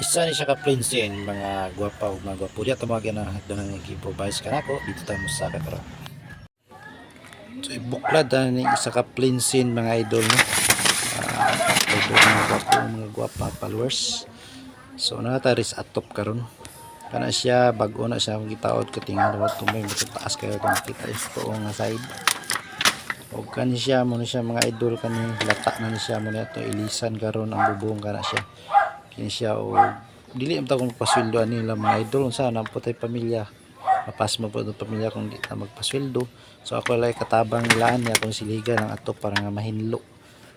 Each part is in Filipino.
Isa ni siya ka plinsin mga gwapa o mga gwapo diya tamagan na doon nag-improvise ka nako dito tayo sa karon. So ibuklad ni isa ka plinsin mga idol no. Idol mga gwapo mga gwapa followers. So nataris atop karon. Kana siya bag-o na siya gitaod katingan daw tumay taas kayo kung kita ito nga side. O kani siya mo na siya mga idol kani lata na ni siya mo na to ilisan karon ang bubong kana siya. Kini siya o dili am ta kung magpasweldo ani nila mga idol unsa na po tay pamilya mapas mo po itong pamilya kung di ta magpasweldo. So ako lay katabang nila niya kung siligan ang atop para nga mahinlo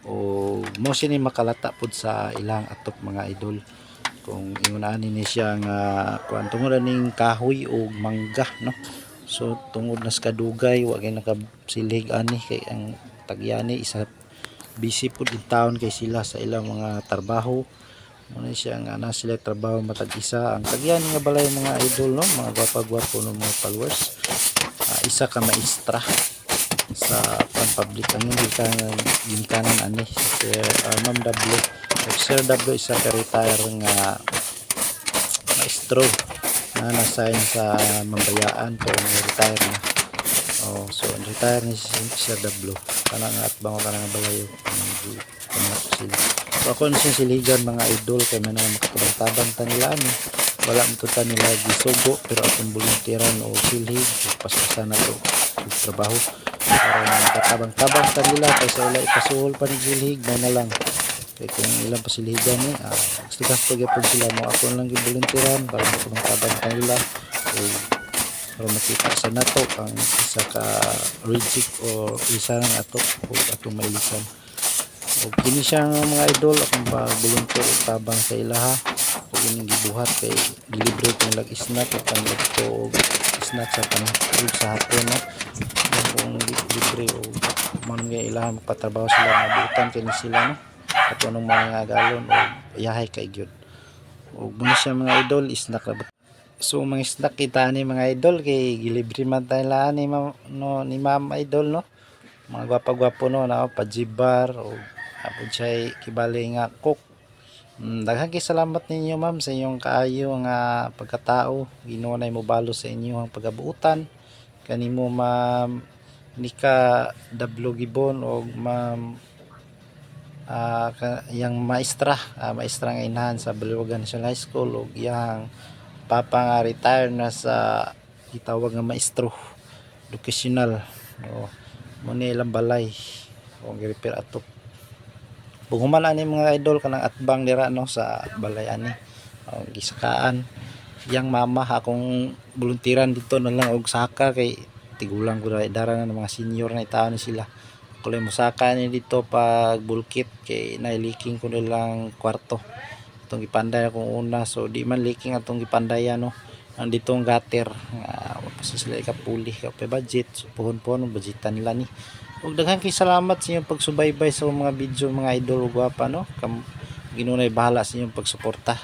o mo sini makalata pud sa ilang atop mga idol kung ingunaan ni siya nga kuan tungod ning kahoy o mangga no. So tungod na sa kadugay wa kay nakasilig ani kay ang tagyani isa busy pud in town kay sila sa ilang mga trabaho. Muna siya nga na sila trabaho matag isa ang tagyan nga balay mga idol no mga gwapa-gwapo no mga followers. Isa ka maestra sa public ang ginkanan ani si Ma'am W. Sir W isa ka retire nga maestro na nasign sa Mambayaan kung retire na. Oh, so retire ni Sir W. Kana nga at bango kana nga balay sila. So ako na siya siligan mga idol kay may naman makatabang-tabang ta nila ani. Wala mo ta nila gisugo pero akong volunteeran o silig pasasan na to trabaho para makatabang-tabang ta nila kay sa ila ipasuhol pa ni silig na lang. Kaya kung ilang pasiligan ni stikas pag-ipon sila mo ako lang gi-volunteeran para makatabang ta nila o para makita sa nato ang isa ka reject o isa ng ato o atong mailisan. O kini siya nga mga idol akong volunteer tabang sa ilaha o kining gibuhat kay gilibre kong lag snack o panlag ko snack sa panahon sa hapon no. Kung libre o man nga ilaha magpatrabaho sila nga butan kini sila no. At anong mga galon o yahay kay gyud. O muna siya mga idol snack na. So mga snack kita ni mga idol kay gilibre man tayo laan ni Ma'am Idol no. Mga gwapa-gwapo no na pajibar o apod siya kibali nga cook. Daghang kay salamat ninyo ma'am sa inyong kaayo nga pagkatao. Ginoo nay mobalo sa inyo ang pagabuutan. Kanimo ma'am Nika W Gibon o ma'am yang maestra nga inahan sa Baliwagan National High School o yang papa nga retire na sa gitawag nga maestro educational o mo ni ilang balay o gi-repair atop. Buguman ani mga idol kanang atbang dira no sa balay ani gisakaan yang mama akong volunteeran dito na lang og saka kay tigulang ko dara na mga senior na itaw ni sila ako lang musaka ni dito pag bulkit kay nailiking ko nilang kwarto itong gipanday akong una so di man leaking atong gipandayan no andito ang gutter sa sila ikapuli ka budget so puhon-puhon budgetan nila ni. Ug daghang kay salamat sa inyong pagsubaybay sa mga video mga idol ug gwapa no. Ginunay bahala sa inyong pagsuporta.